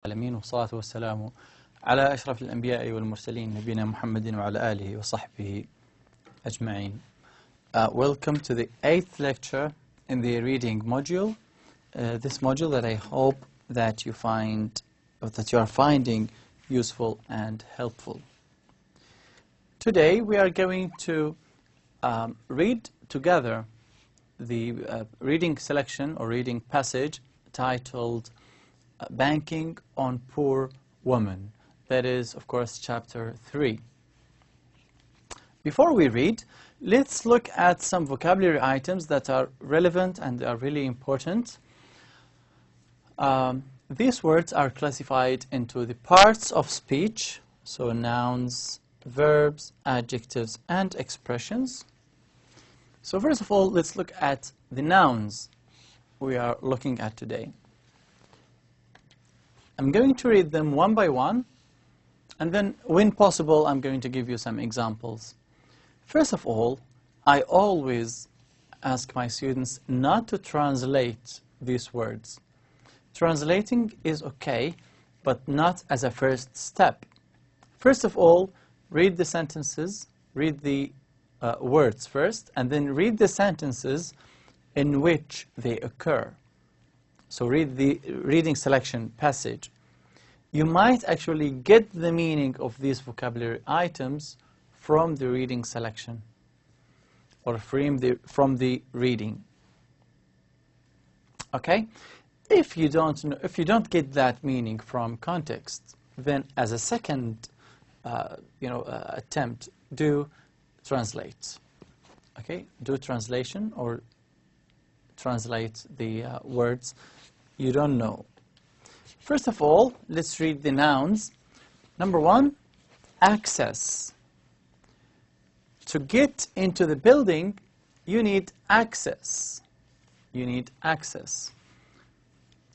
العالمين والصلاة والسلام على أشرف الأنبياء والمرسلين نبينا محمد وعلى آله وصحبه أجمعين. Welcome to the 8th lecture in the reading module. This module that I hope that you are finding useful and helpful. Today we are going to read together the reading selection or reading passage titled Banking on Poor Women. That is, of course, chapter 3. Before we read, let's look at some vocabulary items that are relevant and are really important. These words are classified into the parts of speech, so nouns, verbs, adjectives, and expressions. So first of all, let's look at the nouns we are looking at today. I'm going to read them one by one, and then, when possible, I'm going to give you some examples. First of all, I always ask my students not to translate these words. Translating is okay, but not as a first step. First of all, read the sentences, read the words first, and then read the sentences in which they occur. So read the reading selection passage. You might actually get the meaning of these vocabulary items from the reading selection or from the reading. Okay? If you don't get that meaning from context, then as a second attempt, do translate. Okay? Do translation or translate the words you don't know. First of all, let's read the nouns. Number 1, access. To get into the building, you need access. You need access.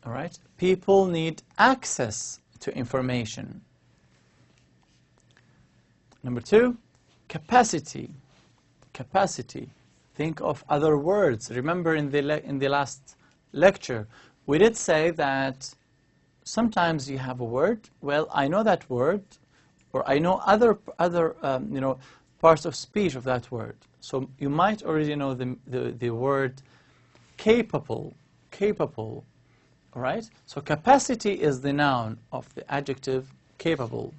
All right? People need access to information. Number 2, capacity. Capacity. Think of other words. Remember in the last lecture, we did say that sometimes you have a word, well, I know that word, or I know other parts of speech of that word. So you might already know the word capable, capable, all right? So capacity is the noun of the adjective capable.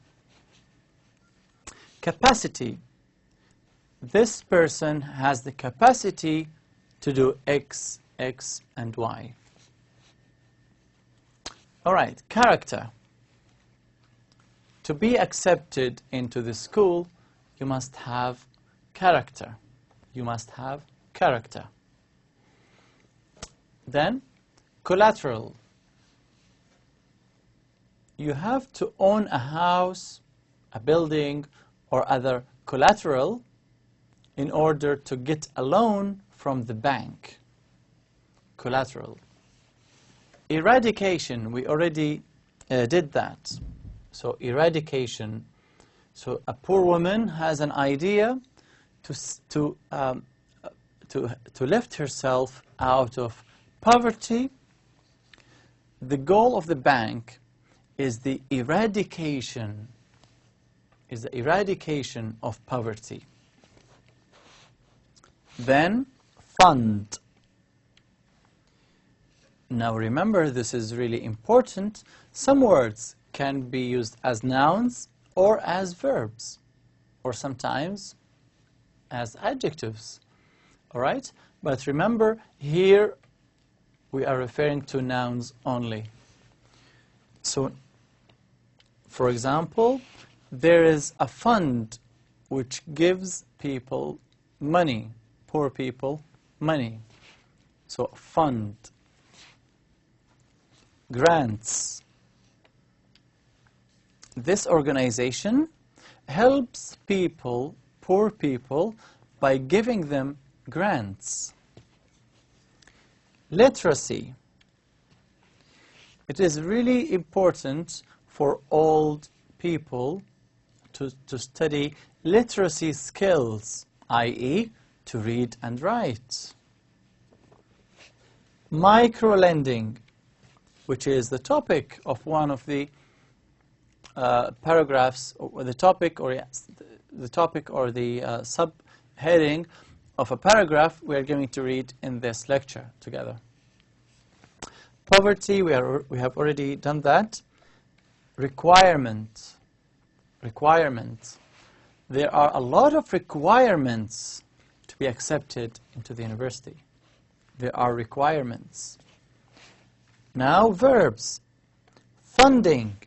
Capacity. This person has the capacity to do X, X, and Y. All right, character. To be accepted into the school, you must have character. You must have character. Then, collateral. You have to own a house, a building, or other collateral in order to get a loan from the bank. Collateral. Eradication, we already did that. So eradication. So a poor woman has an idea to lift herself out of poverty. The goal of the bank is the eradication of poverty. Then fund. Now remember, this is really important. Some words can be used as nouns or as verbs, or sometimes as adjectives. All right? But remember, here we are referring to nouns only. So, for example, there is a fund which gives people money, poor people money. So, fund. Grants. This organization helps people, poor people, by giving them grants. Literacy. It is really important for old people to study literacy skills, i.e., to read and write. Microlending, which is the topic of one of the paragraphs, or the topic, or the topic or the subheading of a paragraph we are going to read in this lecture together. Poverty, we have already done that. Requirement. There are a lot of requirements to be accepted into the university. There are requirements. Now, verbs. Funding.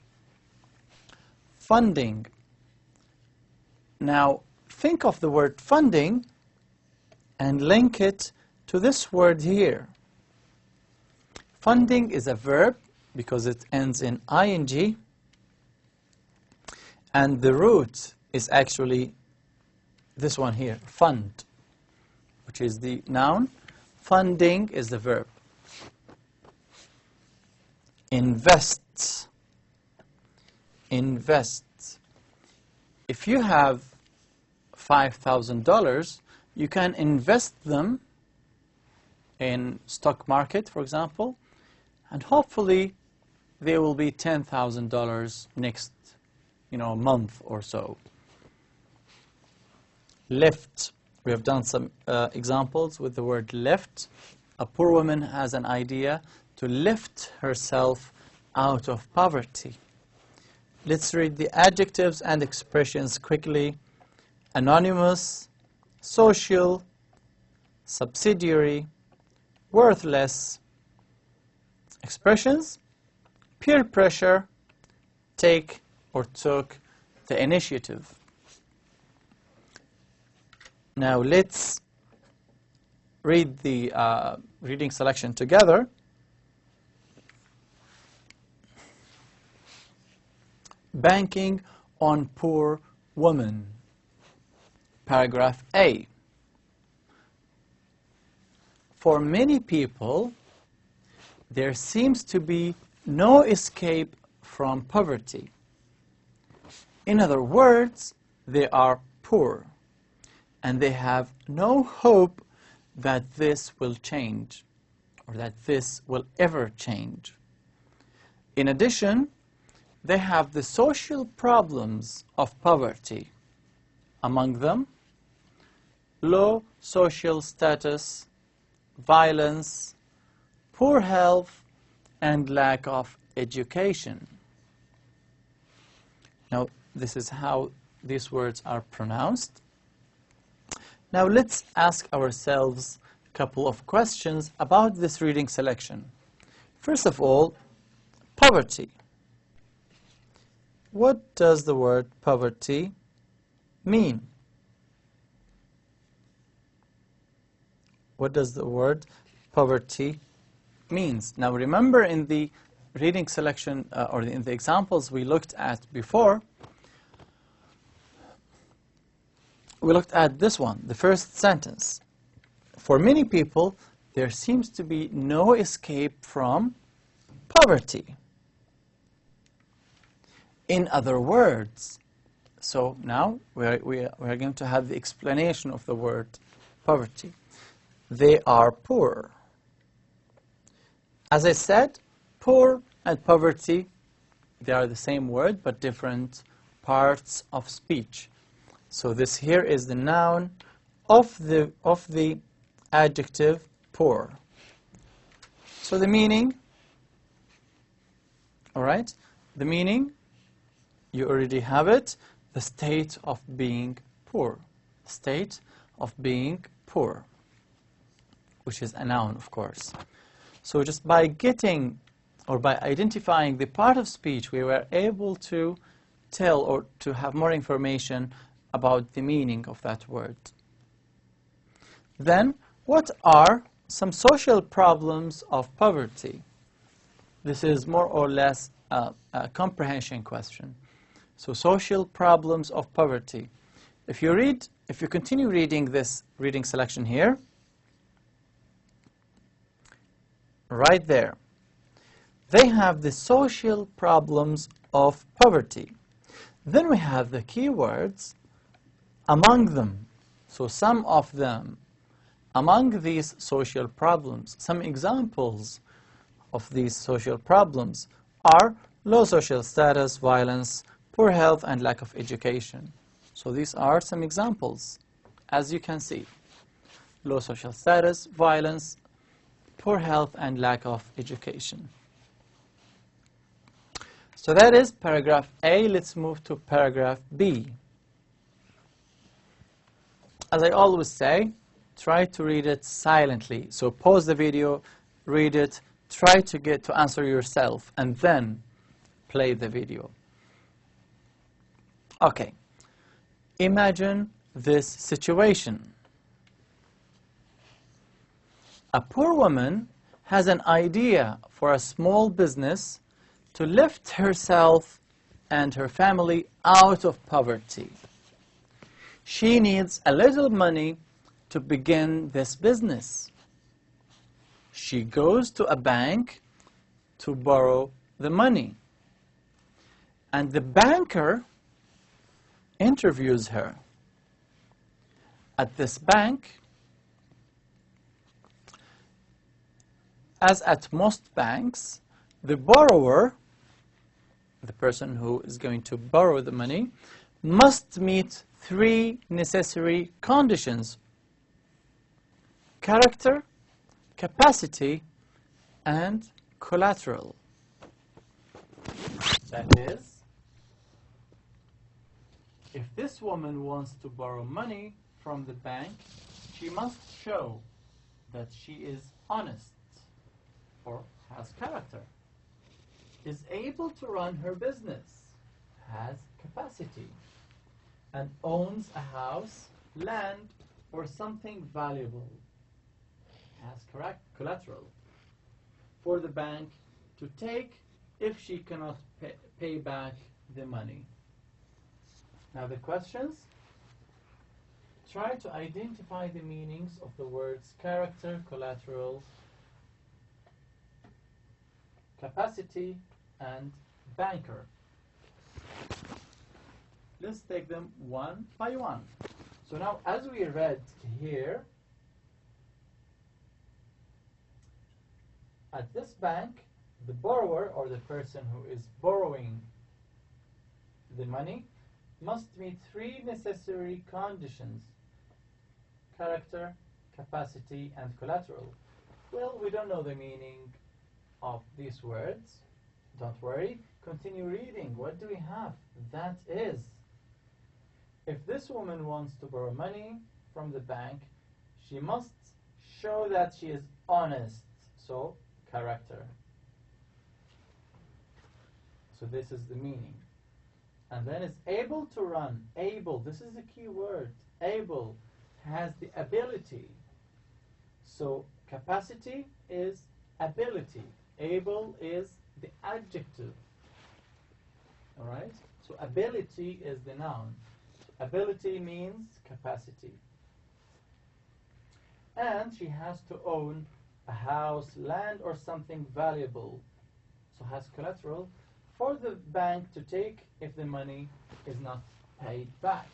Now, think of the word funding and link it to this word here. Funding is a verb because it ends in ing, and the root is actually this one here, fund, which is the noun. Funding is the verb. Invest. If you have $5,000, you can invest them in stock market, for example, and hopefully they will be $10,000 next, month or so. Lift. We have done some examples with the word lift. A poor woman has an idea to lift herself out of poverty. Let's read the adjectives and expressions quickly. Anonymous, social, subsidiary, worthless. Expressions: peer pressure, take or took the initiative. Now let's read the reading selection together. Banking on poor woman. Paragraph A. For many people, there seems to be no escape from poverty. In other words, they are poor, and they have no hope that this will change, or that this will ever change. In addition, they have the social problems of poverty. Among them, low social status, violence, poor health, and lack of education. Now, this is how these words are pronounced. Now, let's ask ourselves a couple of questions about this reading selection. First of all, poverty. What does the word poverty mean? What does the word poverty means? Now remember, in the reading selection or in the examples we looked at before, we looked at this one, the first sentence. For many people, there seems to be no escape from poverty. In other words, so now we are going to have the explanation of the word poverty. They are poor. As I said, poor and poverty, they are the same word but different parts of speech. So this here is the noun of the adjective poor. So the meaning, all right, the meaning, you already have it, the state of being poor. State of being poor, which is a noun, of course. So just by getting or by identifying the part of speech, we were able to tell or to have more information about the meaning of that word. Then, what are some social problems of poverty? This is more or less a comprehension question. So, social problems of poverty. If you continue reading this reading selection here, right there, they have the social problems of poverty. Then we have the keywords among them. So some of them, among these social problems, some examples of these social problems are low social status, violence, poor health and lack of education. So these are some examples, as you can see. Low social status, violence, poor health and lack of education. So that is paragraph A. Let's move to paragraph B. As I always say, try to read it silently. So pause the video, read it, try to get to answer yourself, and then play the video. Okay. Imagine this situation. A poor woman has an idea for a small business to lift herself and her family out of poverty. She needs a little money to begin this business. She goes to a bank to borrow the money. And the banker interviews her. At this bank, as at most banks, the borrower, the person who is going to borrow the money, must meet 3 necessary conditions: character, capacity, and collateral. That is, if this woman wants to borrow money from the bank, she must show that she is honest or has character, is able to run her business, has capacity, and owns a house, land, or something valuable, has collateral for the bank to take if she cannot pay back the money. Now the questions: try to identify the meanings of the words character, collateral, capacity, and banker. Let's take them one by one. So now, as we read here, at this bank, the borrower, or the person who is borrowing the money, must meet 3 necessary conditions: character, capacity, and collateral. Well, we don't know the meaning of these words. Don't worry. Continue reading. What do we have? That is, if this woman wants to borrow money from the bank, she must show that she is honest. So, character. So this is the meaning. And then is able to run. Able. This is the key word. Able. Has the ability. So capacity is ability. Able is the adjective. Alright? So ability is the noun. Ability means capacity. And she has to own a house, land, or something valuable. So has collateral for the bank to take if the money is not paid back.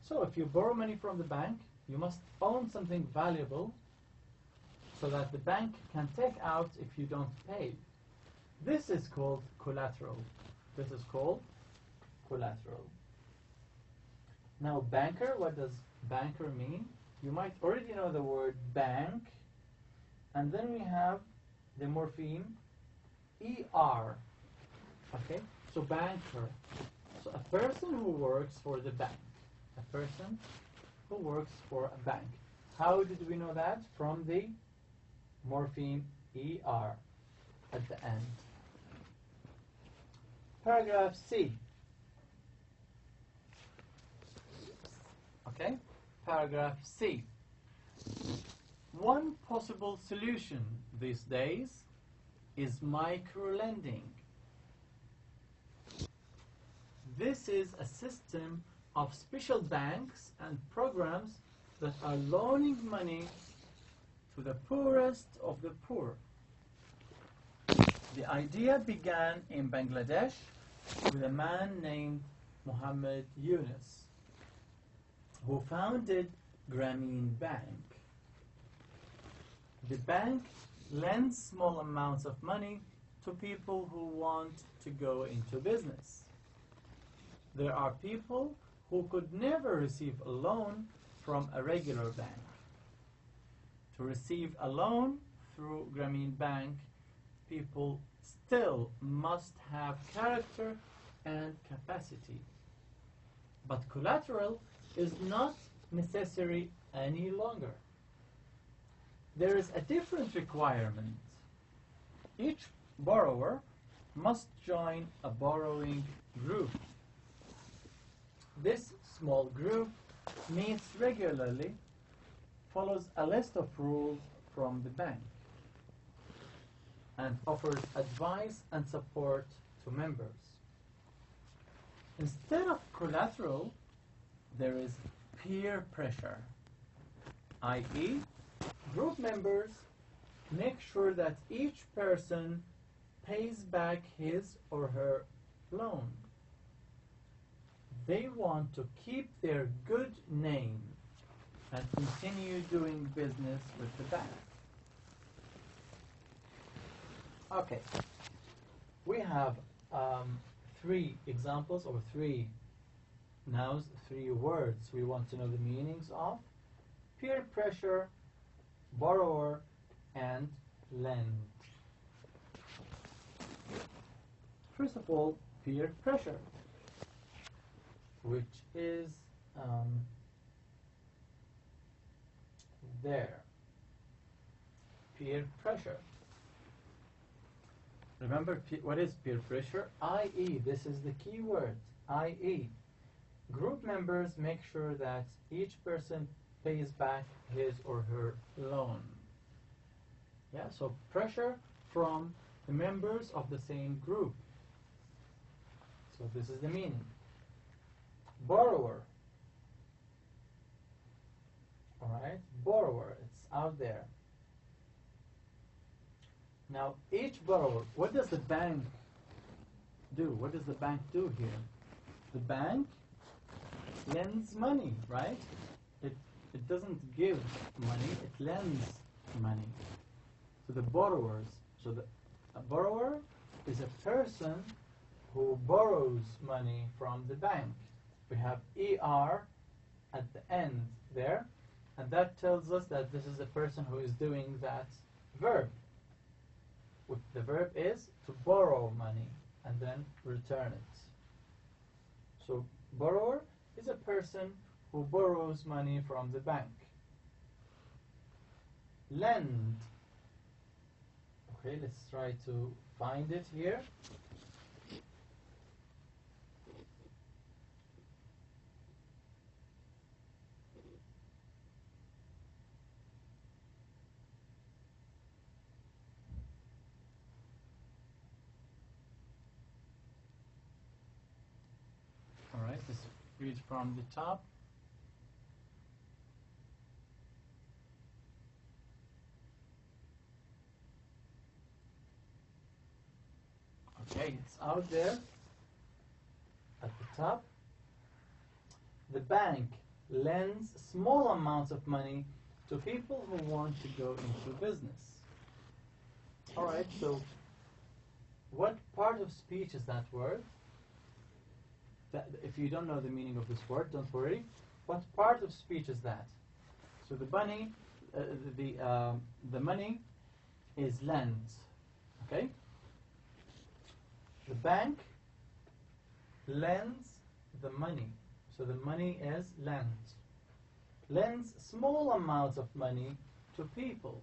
So if you borrow money from the bank, you must own something valuable so that the bank can take out if you don't pay. This is called collateral. This is called collateral. Now banker, what does banker mean? You might already know the word bank. And then we have the morpheme ER. Okay, so banker. So a person who works for the bank. A person who works for a bank. How did we know that? From the morpheme ER at the end. Paragraph C. Okay, paragraph C. One possible solution these days is microlending. This is a system of special banks and programs that are loaning money to the poorest of the poor. The idea began in Bangladesh with a man named Muhammad Yunus, who founded Grameen Bank. The bank lends small amounts of money to people who want to go into business. There are people who could never receive a loan from a regular bank. To receive a loan through Grameen Bank, people still must have character and capacity. But collateral is not necessary any longer. There is a different requirement. Each borrower must join a borrowing group. This small group meets regularly, follows a list of rules from the bank, and offers advice and support to members. Instead of collateral, there is peer pressure, i.e., group members make sure that each person pays back his or her loan. They want to keep their good name and continue doing business with the bank. Okay, we have three examples, or three nouns, three words we want to know the meanings of: peer pressure, borrower, and lend. First of all, peer pressure, which is there. Peer pressure. Remember, what is peer pressure? I.e., this is the key word, i.e. Group members make sure that each person pays back his or her loan. Yeah, so pressure from the members of the same group. So this is the meaning. Borrower. Alright, borrower, it's out there. Now, each borrower, what does the bank do? What does the bank do here? The bank lends money, right? It doesn't give money, it lends money to the borrowers. So a borrower is a person who borrows money from the bank. We have ER at the end there, and that tells us that this is a person who is doing that verb. The verb is to borrow money and then return it. So borrower is a person who borrows money from the bank. Lend. Okay, let's try to find it here. Alright, let's read from the top. Okay, it's out there at the top. The bank lends small amounts of money to people who want to go into business. Alright, so what part of speech is that word? If you don't know the meaning of this word, don't worry. What part of speech is that? So the money, the money is lent. Okay. The bank lends the money. So the money is lent. Lends small amounts of money to people.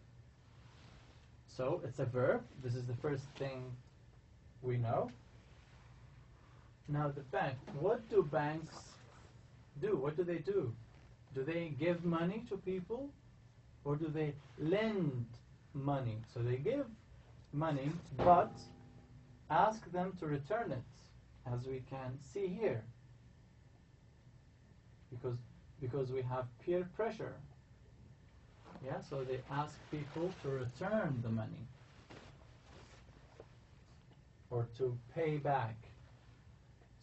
So it's a verb. This is the first thing we know. Now the bank, what do banks do? What do they do? Do they give money to people, or do they lend money? So they give money, but ask them to return it, as we can see here. Because we have peer pressure. Yeah, so they ask people to return the money or to pay back.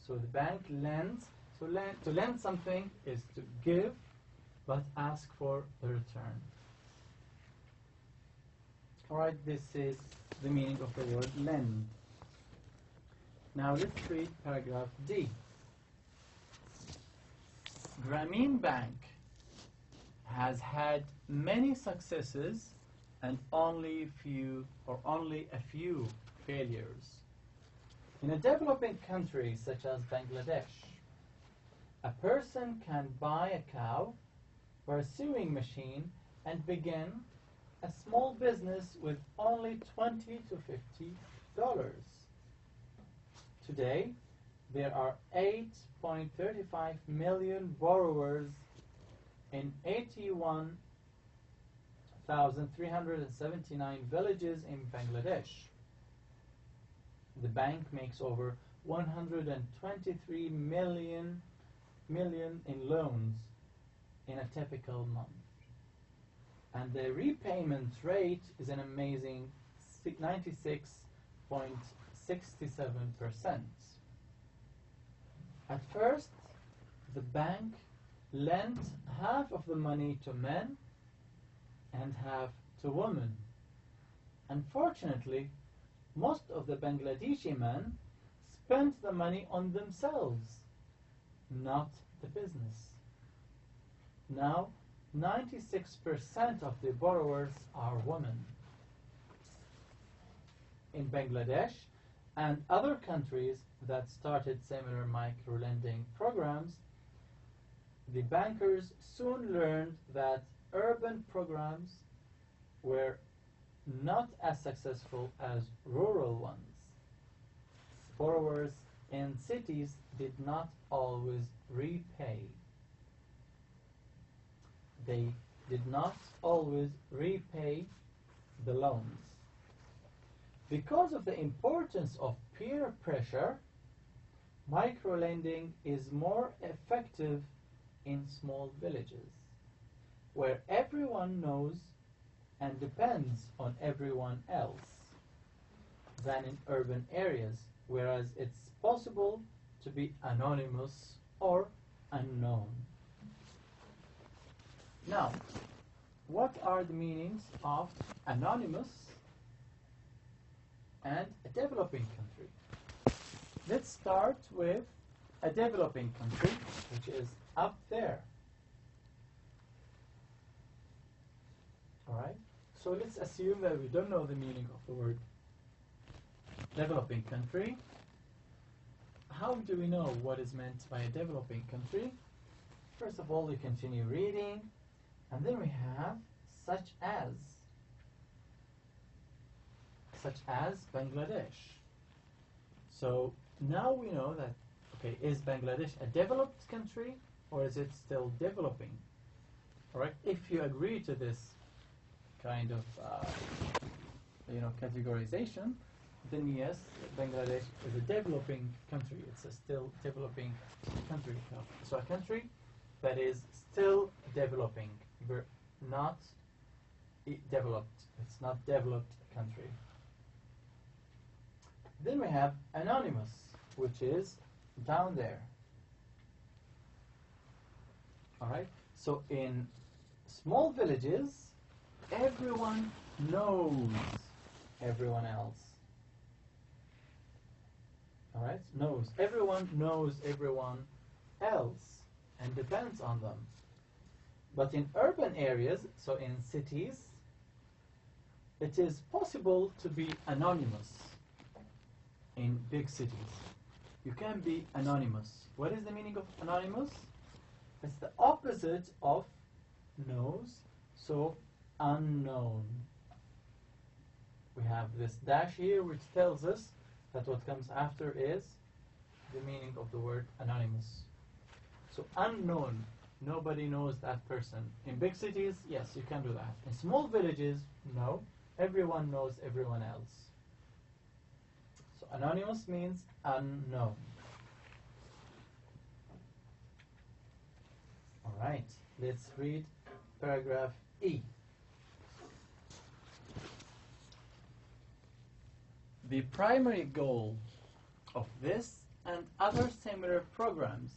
So the bank lends. So to lend something is to give, but ask for the return. Alright, this is the meaning of the word lend. Now let's read paragraph D. Grameen Bank has had many successes and only a few failures. In a developing country such as Bangladesh, a person can buy a cow or a sewing machine and begin a small business with only $20 to $50. Today, there are 8.35 million borrowers in 81,379 villages in Bangladesh. The bank makes over 123 million in loans in a typical month. And the repayment rate is an amazing 96.67%. At first, the bank lent half of the money to men and half to women. Unfortunately, most of the Bangladeshi men spent the money on themselves, not the business. Now, 96% of the borrowers are women. In Bangladesh and other countries that started similar micro-lending programs, the bankers soon learned that urban programs were not as successful as rural ones. Borrowers in cities did not always repay. They did not always repay the loans. Because of the importance of peer pressure, microlending is more effective in small villages, where everyone knows and depends on everyone else, than in urban areas, whereas it's possible to be anonymous or unknown. Now, what are the meanings of anonymous and a developing country? Let's start with a developing country, which is up there. Alright, so let's assume that we don't know the meaning of the word developing country. How do we know what is meant by a developing country? First of all, we continue reading, and then we have such as Bangladesh. So now we know that, okay, is Bangladesh a developed country or is it still developing? Alright, if you agree to this kind of categorization, then yes, Bangladesh is a developing country. It's a still developing country. So a country that is still developing, not developed. It's not developed country. Then we have anonymous, which is down there. Alright, so in small villages, everyone knows everyone else. Alright, knows. Everyone knows everyone else and depends on them. But in urban areas, so in cities, it is possible to be anonymous. In big cities, you can be anonymous. What is the meaning of anonymous? It's the opposite of knows, so unknown. We have this dash here which tells us that what comes after is the meaning of the word anonymous. So unknown, nobody knows that person. In big cities, yes, you can do that. In small villages, no, everyone knows everyone else. So anonymous means unknown. Alright, let's read paragraph E. The primary goal of this and other similar programs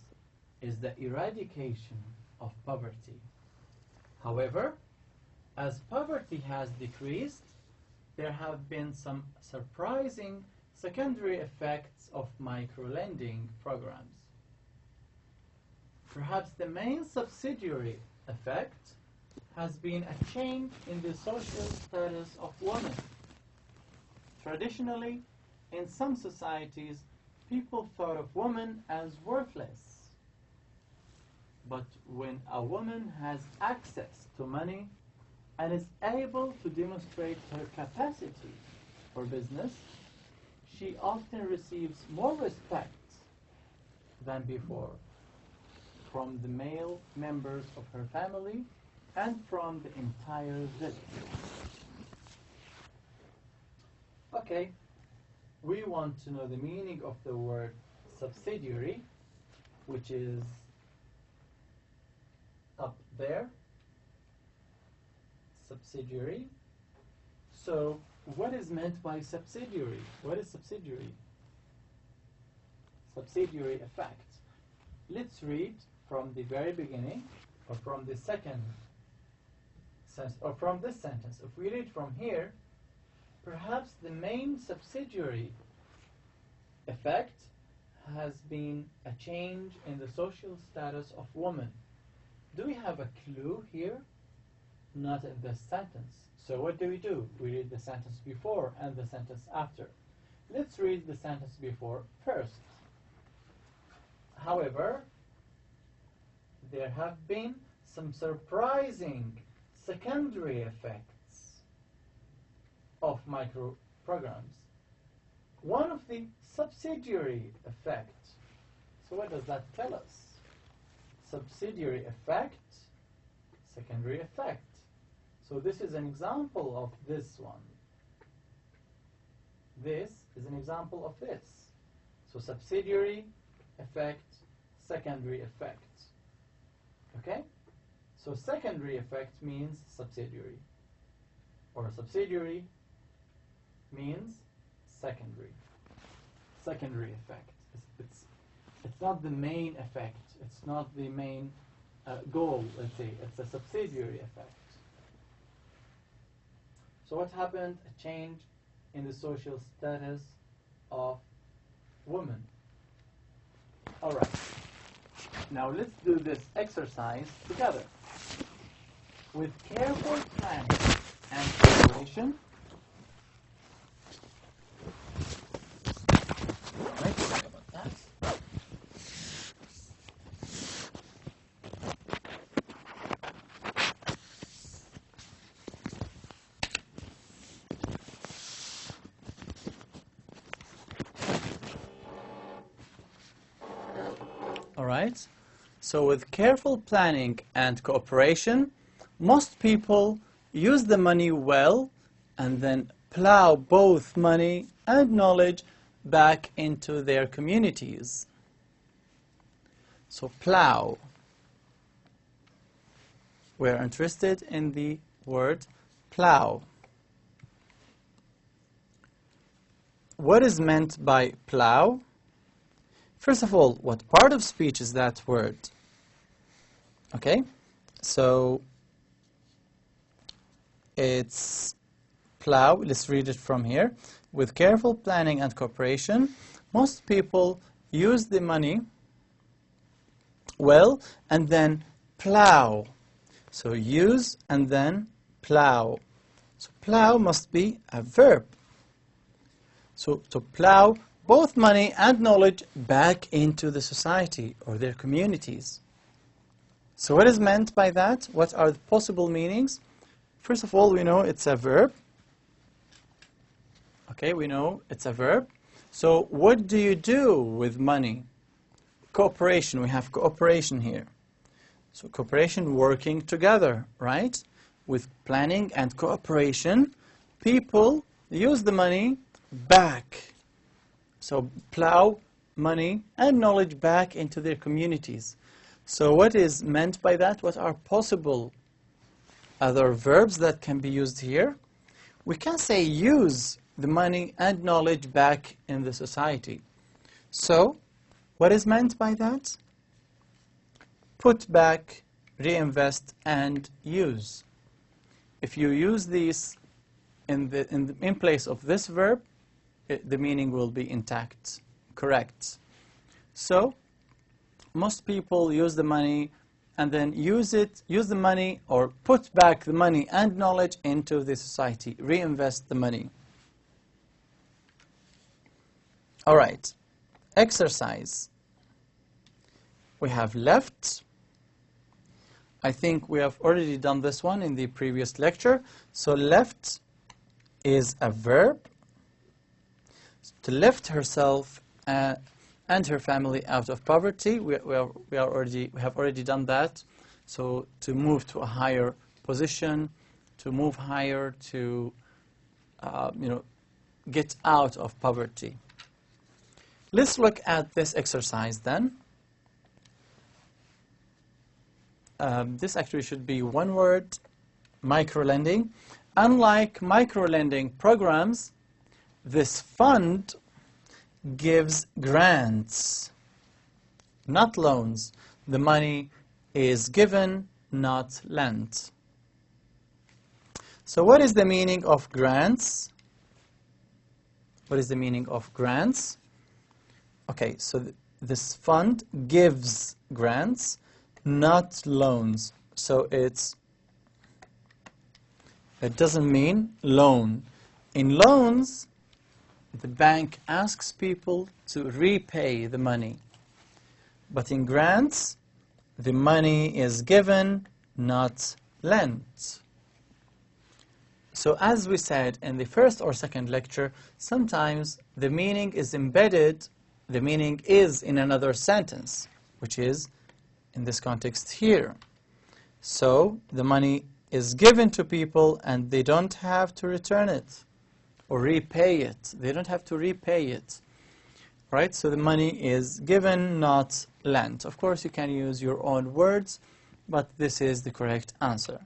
is the eradication of poverty. However, as poverty has decreased, there have been some surprising secondary effects of microlending programs. Perhaps the main subsidiary effect has been a change in the social status of women. Traditionally, in some societies, people thought of women as worthless. But when a woman has access to money and is able to demonstrate her capacity for business, she often receives more respect than before from the male members of her family and from the entire village. Okay, we want to know the meaning of the word subsidiary, which is up there. Subsidiary. So, what is meant by subsidiary? What is subsidiary? Subsidiary effect. Let's read from the very beginning, or from the second sentence, or from this sentence. If we read from here, perhaps the main subsidiary effect has been a change in the social status of women. Do we have a clue here? Not in this sentence. So what do? We read the sentence before and the sentence after. Let's read the sentence before first. However, there have been some surprising secondary effects of microprograms. One of the subsidiary effects. So what does that tell us? Subsidiary effect, secondary effect. So this is an example of this one. This is an example of this. So subsidiary effect, secondary effect. Okay? So secondary effect means subsidiary. Or subsidiary means secondary. Secondary effect. It's not the main effect. It's not the main goal, let's say. It's a subsidiary effect. So what happened? A change in the social status of women. All right. Now let's do this exercise together. With careful planning and preparation. Right, sorry about that. All right. So with careful planning and cooperation, most people use the money well and then plow both money and knowledge back into their communities. So plow. We're interested in the word plow. What is meant by plow? First of all, what part of speech is that word? Okay, so it's plow. Let's read it from here. With careful planning and cooperation, most people use the money well and then plow. So use and then plow. So plow must be a verb. So to plow both money and knowledge back into the society or their communities. So what is meant by that? What are the possible meanings? First of all, we know it's a verb. Okay, we know it's a verb. So what do you do with money? Cooperation. We have cooperation here. So cooperation, working together, right? With planning and cooperation, people use the money back. So plow money and knowledge back into their communities. So what is meant by that? What are possible other verbs that can be used here? We can say use the money and knowledge back in the society. So what is meant by that? Put back, reinvest, and use. If you use these in place of this verb, the meaning will be intact, correct. So most people use the money and then use the money or put back the money and knowledge into the society, reinvest the money. All right, exercise. We have left. I think we have already done this one in the previous lecture. So left is a verb. To lift herself and her family out of poverty. We have already done that. So to move to a higher position, to move higher, to get out of poverty. Let's look at this exercise then. This actually should be one word, microlending. Unlike microlending programs, this fund gives grants, not loans. The money is given, not lent. So what is the meaning of grants? What is the meaning of grants? Okay, so this fund gives grants, not loans. So it doesn't mean loan. In loans, the bank asks people to repay the money. But in grants, the money is given, not lent. So as we said in the first or second lecture, sometimes the meaning is embedded, the meaning is in another sentence, which is in this context here. So the money is given to people and they don't have to return it or repay it. They don't have to repay it. Right? So the money is given, not lent. Of course, you can use your own words, but this is the correct answer.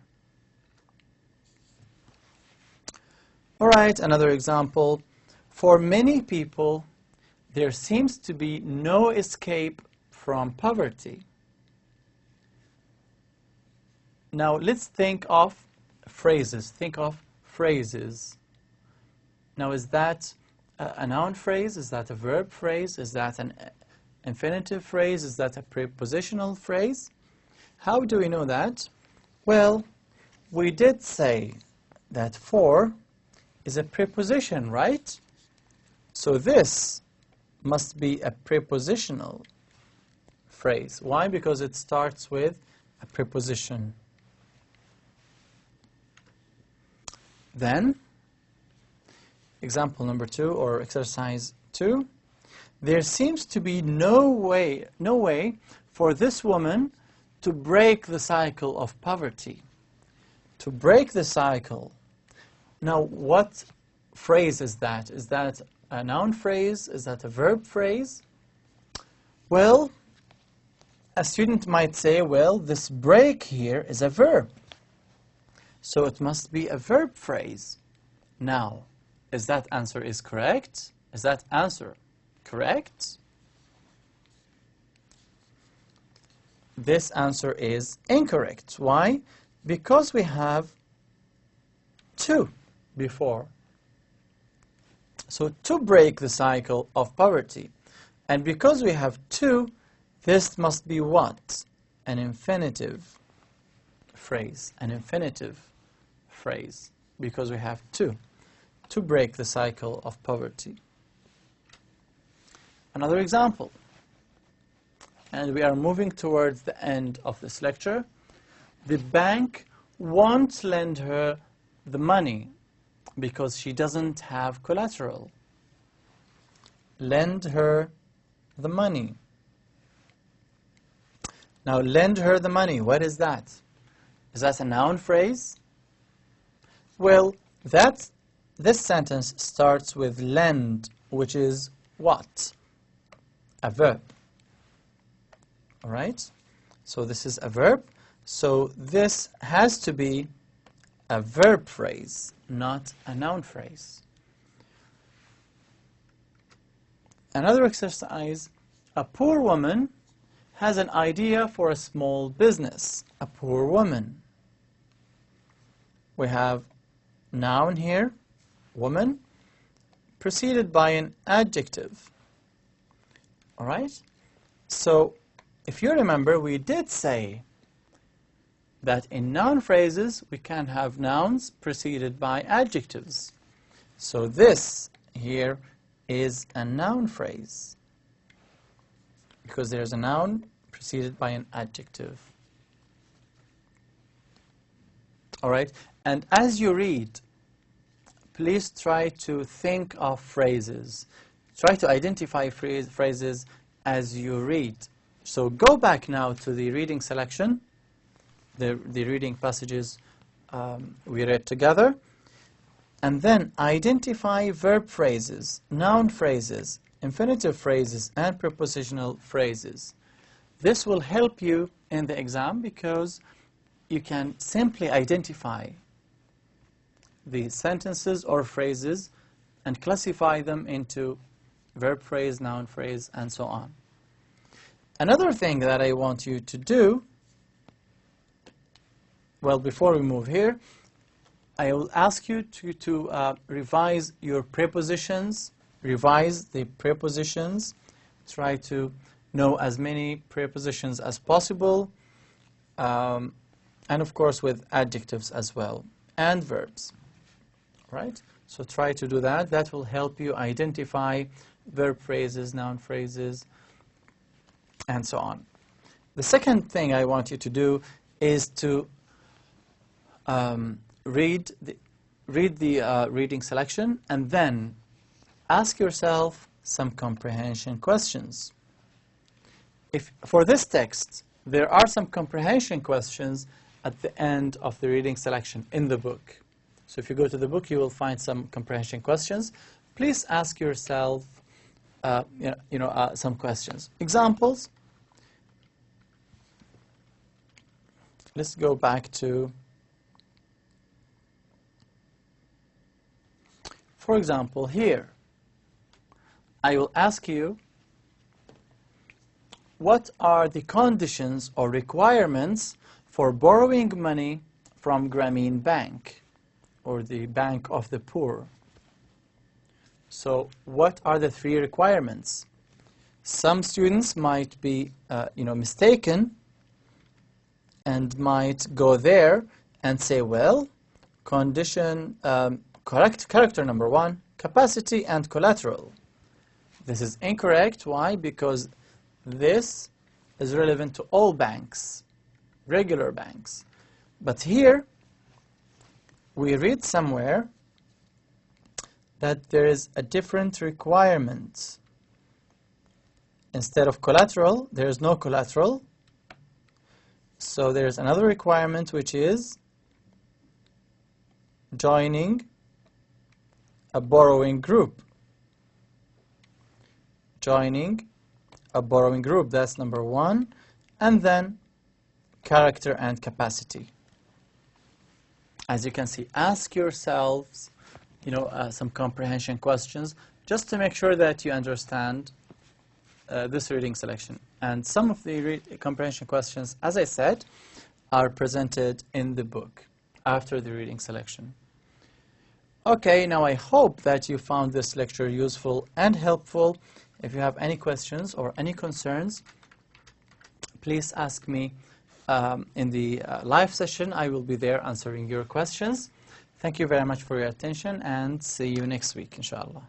All right, another example. For many people, there seems to be no escape from poverty. Now, let's think of phrases. Think of phrases. Now, is that a noun phrase? Is that a verb phrase? Is that an infinitive phrase? Is that a prepositional phrase? How do we know that? Well, we did say that for is a preposition, right? So this must be a prepositional phrase. Why? Because it starts with a preposition. Then, example number 2 or exercise 2, there seems to be no way for this woman to break the cycle of poverty. To break the cycle. Now, what phrase is that? Is that a noun phrase? Is that a verb phrase? Well, a student might say, well, this break here is a verb. So it must be a verb phrase. Now, is that answer is correct? Is that answer correct? This answer is incorrect. Why? Because we have to before. So to break the cycle of poverty. And because we have to, this must be what? An infinitive phrase. An infinitive phrase. Because we have to break the cycle of poverty. Another example. And we are moving towards the end of this lecture. The bank won't lend her the money because she doesn't have collateral. Lend her the money. Now, lend her the money, what is that? Is that a noun phrase? Well, this sentence starts with lend, which is what? A verb. All right? So this is a verb. So this has to be a verb phrase, not a noun phrase. Another exercise, a poor woman has an idea for a small business. A poor woman. We have noun here, woman, preceded by an adjective. All right? So if you remember, we did say that in noun phrases, we can have nouns preceded by adjectives. So this here is a noun phrase, because there's a noun preceded by an adjective. All right? And as you read, please try to think of phrases. Try to identify phrases as you read. So go back now to the reading selection, the reading passages we read together, and then identify verb phrases, noun phrases, infinitive phrases, and prepositional phrases. This will help you in the exam because you can simply identify the sentences or phrases and classify them into verb phrase, noun phrase, and so on. Another thing that I want you to do, well, before we move here, I will ask you to revise your prepositions, revise the prepositions, try to know as many prepositions as possible, and of course with adjectives as well, and verbs, right? So try to do that. That will help you identify verb phrases, noun phrases, and so on. The second thing I want you to do is to read the reading selection and then ask yourself some comprehension questions. If for this text there are some comprehension questions at the end of the reading selection in the book. So if you go to the book, you will find some comprehension questions. Please ask yourself some questions. Examples. Let's go back to, for example, here. I will ask you, what are the conditions or requirements for borrowing money from Grameen Bank, or the Bank of the Poor? So what are the three requirements? Some students might be mistaken and might go there and say, well, condition, correct character number 1, capacity and collateral. This is incorrect. Why? Because this is relevant to all banks, regular banks. But here, we read somewhere that there is a different requirement. Instead of collateral, there is no collateral. So there's another requirement, which is joining a borrowing group. Joining a borrowing group, that's number 1. And then character and capacity. As you can see, ask yourselves some comprehension questions just to make sure that you understand this reading selection. And some of the comprehension questions, as I said, are presented in the book after the reading selection. Okay, now I hope that you found this lecture useful and helpful. If you have any questions or any concerns, please ask me in the live session. I will be there answering your questions. Thank you very much for your attention, and see you next week, inshallah.